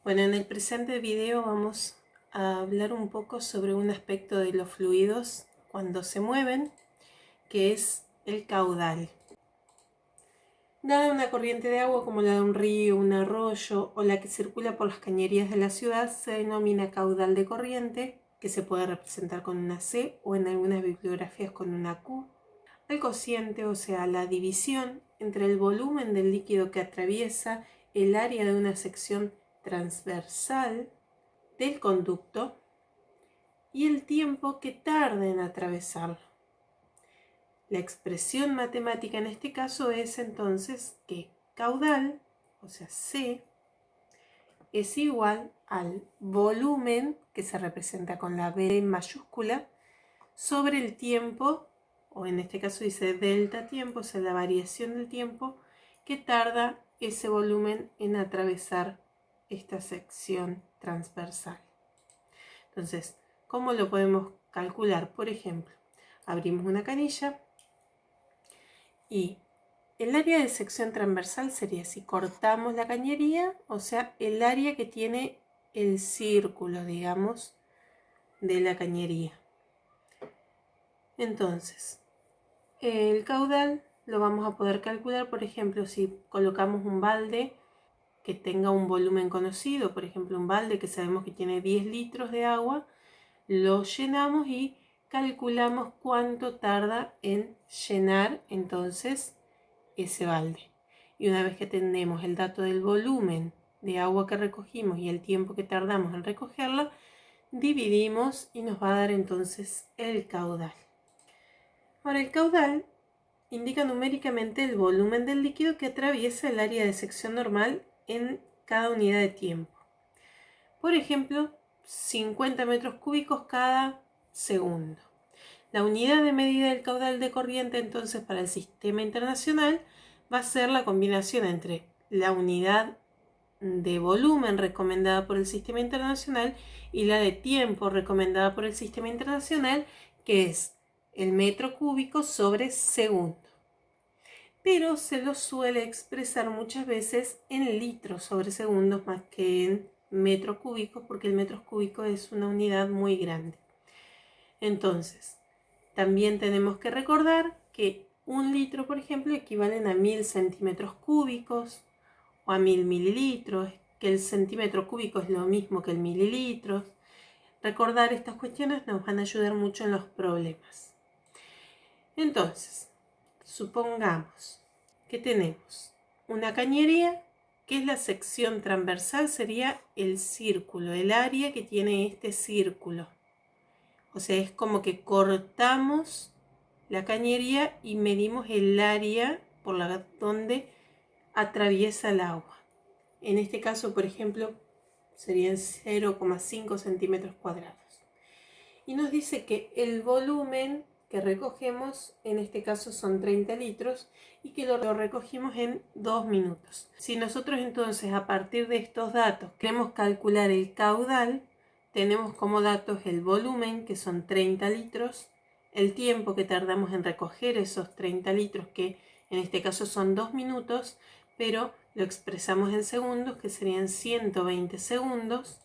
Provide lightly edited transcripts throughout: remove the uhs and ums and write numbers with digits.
Bueno, en el presente video vamos a hablar un poco sobre un aspecto de los fluidos cuando se mueven, que es el caudal. Dada una corriente de agua como la de un río, un arroyo o la que circula por las cañerías de la ciudad, se denomina caudal de corriente, que se puede representar con una C o en algunas bibliografías con una Q. El cociente, o sea, la división entre el volumen del líquido que atraviesa el área de una sección transversal del conducto y el tiempo que tarda en atravesarlo. La expresión matemática en este caso es entonces que caudal, o sea C, es igual al volumen, que se representa con la B mayúscula, sobre el tiempo, o en este caso dice delta tiempo, o sea, la variación del tiempo que tarda ese volumen en atravesar esta sección transversal. Entonces, ¿cómo lo podemos calcular? Por ejemplo, abrimos una canilla y el área de sección transversal sería, si cortamos la cañería, o sea, el área que tiene el círculo, digamos, de la cañería. Entonces, el caudal lo vamos a poder calcular, por ejemplo, si colocamos un balde que tenga un volumen conocido, por ejemplo, un balde que sabemos que tiene 10 litros de agua, lo llenamos y calculamos cuánto tarda en llenar entonces ese balde. Y una vez que tenemos el dato del volumen de agua que recogimos y el tiempo que tardamos en recogerla, dividimos y nos va a dar entonces el caudal. Ahora, el caudal indica numéricamente el volumen del líquido que atraviesa el área de sección normal en cada unidad de tiempo. Por ejemplo, 50 metros cúbicos cada segundo. La unidad de medida del caudal de corriente entonces para el sistema internacional va a ser la combinación entre la unidad de volumen recomendada por el sistema internacional y la de tiempo recomendada por el sistema internacional, que es el metro cúbico sobre segundo. Pero se lo suele expresar muchas veces en litros sobre segundos más que en metros cúbicos, porque el metro cúbico es una unidad muy grande. Entonces, también tenemos que recordar que un litro, por ejemplo, equivalen a 1000 centímetros cúbicos o a 1000 mililitros, que el centímetro cúbico es lo mismo que el mililitro. Recordar estas cuestiones nos van a ayudar mucho en los problemas. Entonces, supongamos que tenemos una cañería, que es la sección transversal, sería el círculo, el área que tiene este círculo. O sea, es como que cortamos la cañería y medimos el área por la donde atraviesa el agua. En este caso, por ejemplo, serían 0,5 centímetros cuadrados. Y nos dice que el volumen que recogemos, en este caso son 30 litros, y que lo recogimos en 2 minutos. Si nosotros entonces a partir de estos datos queremos calcular el caudal, tenemos como datos el volumen, que son 30 litros, el tiempo que tardamos en recoger esos 30 litros, que en este caso son 2 minutos, pero lo expresamos en segundos, que serían 120 segundos.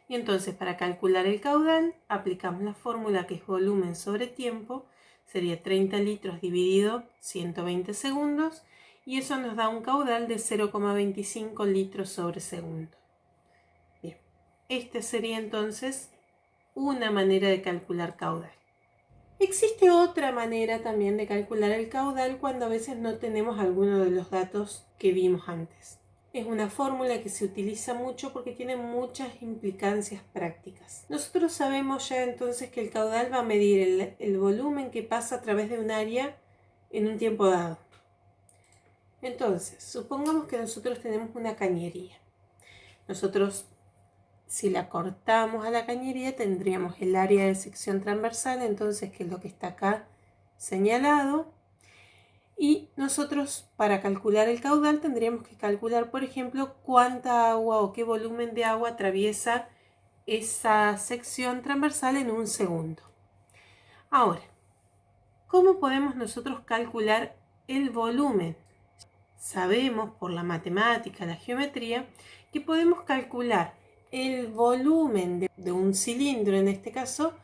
Y entonces para calcular el caudal aplicamos la fórmula que es volumen sobre tiempo, sería 30 litros dividido 120 segundos, y eso nos da un caudal de 0,25 litros sobre segundo. Bien, esta sería entonces una manera de calcular caudal. Existe otra manera también de calcular el caudal cuando a veces no tenemos alguno de los datos que vimos antes. Es una fórmula que se utiliza mucho porque tiene muchas implicancias prácticas. Nosotros sabemos ya entonces que el caudal va a medir el volumen que pasa a través de un área en un tiempo dado. Entonces, supongamos que nosotros tenemos una cañería. Nosotros, si la cortamos a la cañería, tendríamos el área de sección transversal, entonces, que es lo que está acá señalado. Y nosotros, para calcular el caudal, tendríamos que calcular, por ejemplo, cuánta agua o qué volumen de agua atraviesa esa sección transversal en un segundo. Ahora, ¿cómo podemos nosotros calcular el volumen? Sabemos por la matemática, la geometría, que podemos calcular el volumen de un cilindro, en este caso,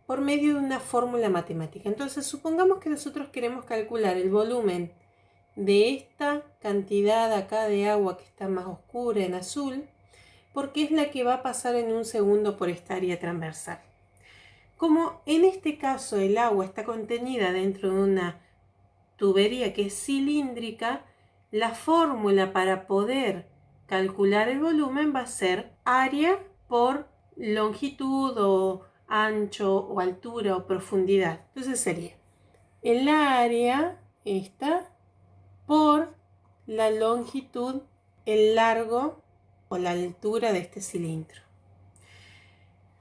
por medio de una fórmula matemática. Entonces, supongamos que nosotros queremos calcular el volumen de esta cantidad acá de agua que está más oscura en azul, porque es la que va a pasar en un segundo por esta área transversal. Como en este caso el agua está contenida dentro de una tubería que es cilíndrica, la fórmula para poder calcular el volumen va a ser área por longitud o ancho o altura o profundidad. Entonces sería el área esta por la longitud, el largo o la altura de este cilindro.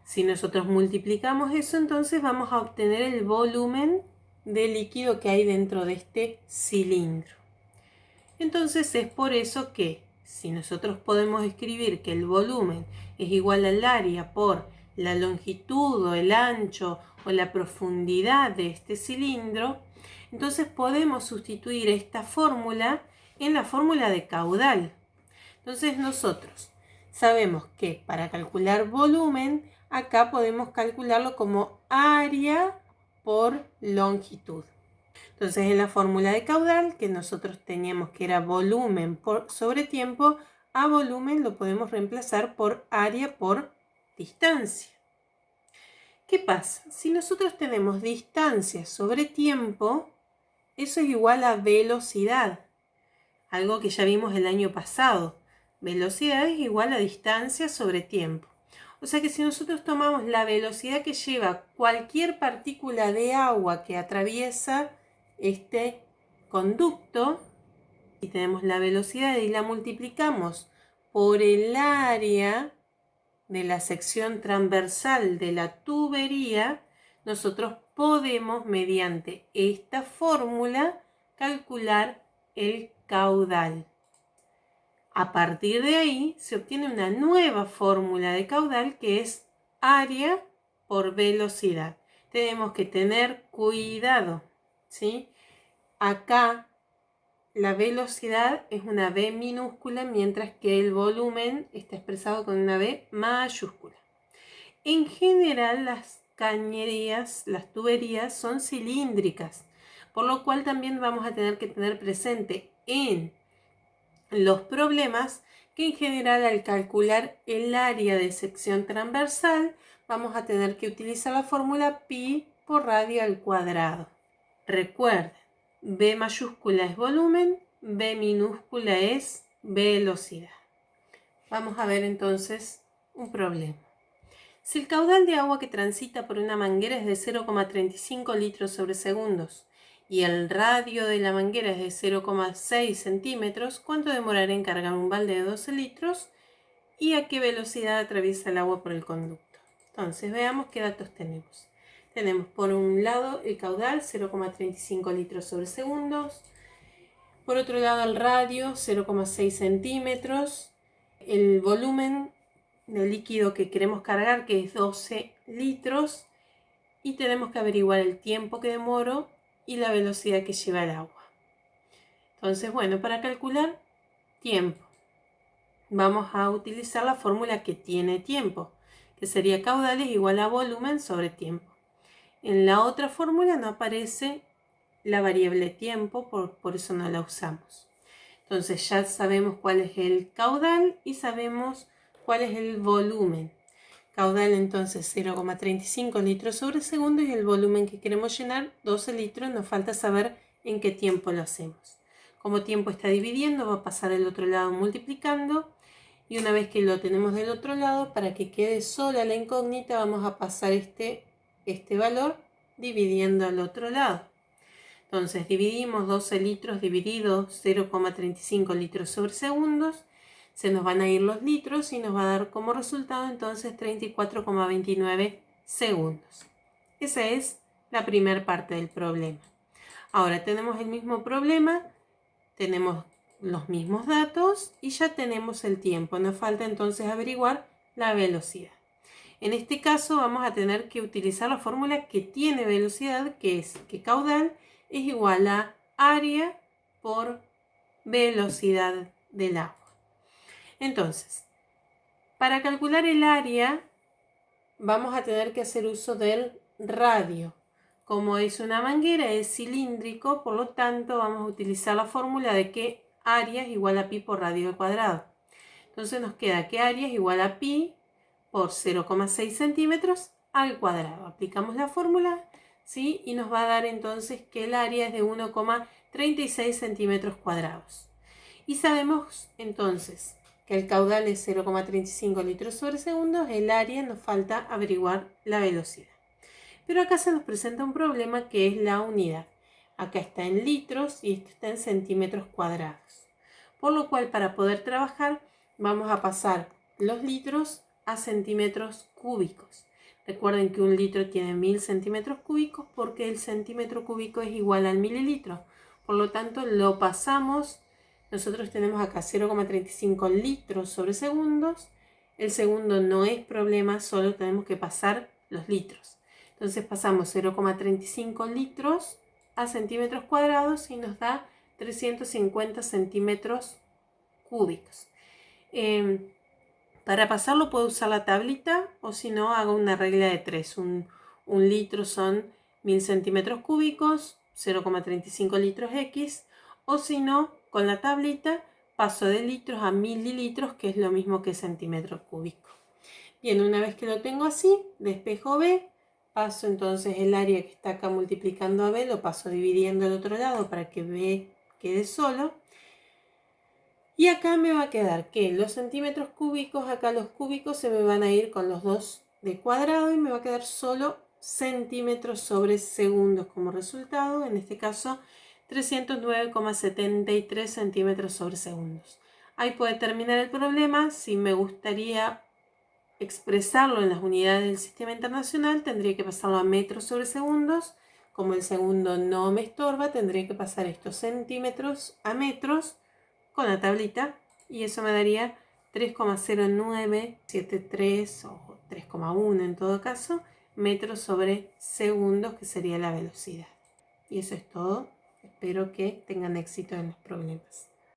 Si nosotros multiplicamos eso, entonces vamos a obtener el volumen de líquido que hay dentro de este cilindro. Entonces es por eso que si nosotros podemos escribir que el volumen es igual al área por la longitud o el ancho o la profundidad de este cilindro, entonces podemos sustituir esta fórmula en la fórmula de caudal. Entonces nosotros sabemos que para calcular volumen, acá podemos calcularlo como área por longitud. Entonces en la fórmula de caudal que nosotros teníamos que era volumen sobre tiempo, a volumen lo podemos reemplazar por área por distancia. ¿Qué pasa? Si nosotros tenemos distancia sobre tiempo, eso es igual a velocidad, algo que ya vimos el año pasado. Velocidad es igual a distancia sobre tiempo. O sea que si nosotros tomamos la velocidad que lleva cualquier partícula de agua que atraviesa este conducto, y tenemos la velocidad y la multiplicamos por el área de la sección transversal de la tubería, nosotros podemos mediante esta fórmula calcular el caudal. A partir de ahí se obtiene una nueva fórmula de caudal que es área por velocidad. Tenemos que tener cuidado, ¿sí? Acá la velocidad es una V minúscula, mientras que el volumen está expresado con una V mayúscula. En general, las cañerías, las tuberías son cilíndricas, por lo cual también vamos a tener que tener presente en los problemas que en general al calcular el área de sección transversal vamos a tener que utilizar la fórmula pi por radio al cuadrado. Recuerden, V mayúscula es volumen, V minúscula es velocidad. Vamos a ver entonces un problema. Si el caudal de agua que transita por una manguera es de 0,35 litros sobre segundos y el radio de la manguera es de 0,6 centímetros, ¿cuánto demorará en cargar un balde de 12 litros y a qué velocidad atraviesa el agua por el conducto? Entonces veamos qué datos tenemos. Tenemos por un lado el caudal 0,35 litros sobre segundos, por otro lado el radio 0,6 centímetros, el volumen del líquido que queremos cargar que es 12 litros y tenemos que averiguar el tiempo que demoro y la velocidad que lleva el agua. Entonces, bueno, para calcular tiempo vamos a utilizar la fórmula que tiene tiempo, que sería caudal es igual a volumen sobre tiempo. En la otra fórmula no aparece la variable tiempo, por eso no la usamos. Entonces ya sabemos cuál es el caudal y sabemos cuál es el volumen. Caudal entonces 0,35 litros sobre segundo y el volumen que queremos llenar 12 litros. Nos falta saber en qué tiempo lo hacemos. Como tiempo está dividiendo, va a pasar al otro lado multiplicando. Y una vez que lo tenemos del otro lado, para que quede sola la incógnita, vamos a pasar este valor dividiendo al otro lado. Entonces dividimos 12 litros dividido 0,35 litros sobre segundos. Se nos van a ir los litros y nos va a dar como resultado entonces 34,29 segundos. Esa es la primera parte del problema. Ahora tenemos el mismo problema, tenemos los mismos datos y ya tenemos el tiempo. Nos falta entonces averiguar la velocidad. En este caso vamos a tener que utilizar la fórmula que tiene velocidad, que es que caudal es igual a área por velocidad del agua. Entonces, Para calcular el área vamos a tener que hacer uso del radio. Como es una manguera, es cilíndrico, por lo tanto vamos a utilizar la fórmula de que área es igual a pi por radio al cuadrado. Entonces nos queda que área es igual a pi por 0,6 centímetros al cuadrado. Aplicamos la fórmula, ¿sí? Y nos va a dar entonces que el área es de 1,36 centímetros cuadrados. Y sabemos entonces que el caudal es 0,35 litros sobre segundo, el área, nos falta averiguar la velocidad. Pero acá se nos presenta un problema que es la unidad. Acá está en litros y esto está en centímetros cuadrados. Por lo cual, para poder trabajar, vamos a pasar los litros a centímetros cúbicos. Recuerden que un litro tiene 1000 centímetros cúbicos porque el centímetro cúbico es igual al mililitro. Por lo tanto, lo pasamos. Nosotros tenemos acá 0,35 litros sobre segundos. El segundo no es problema, solo tenemos que pasar los litros. Entonces pasamos 0,35 litros a centímetros cuadrados y nos da 350 centímetros cúbicos. Para pasarlo puedo usar la tablita o si no hago una regla de 3. Un litro son 1000 centímetros cúbicos, 0,35 litros X, o si no, con la tablita paso de litros a mililitros, que es lo mismo que centímetro cúbico. Bien, una vez que lo tengo así, despejo B, paso entonces el área que está acá multiplicando a B, lo paso dividiendo al otro lado para que B quede solo. Y acá me va a quedar que los centímetros cúbicos, acá los cúbicos se me van a ir con los dos de cuadrado y me va a quedar solo centímetros sobre segundos como resultado. En este caso, 309,73 centímetros sobre segundos. Ahí puede terminar el problema. Si me gustaría expresarlo en las unidades del sistema internacional, tendría que pasarlo a metros sobre segundos. Como el segundo no me estorba, tendría que pasar estos centímetros a metros con la tablita y eso me daría 3,0973 o 3,1 en todo caso metros sobre segundos, que sería la velocidad. Y eso es todo. Espero que tengan éxito en los problemas.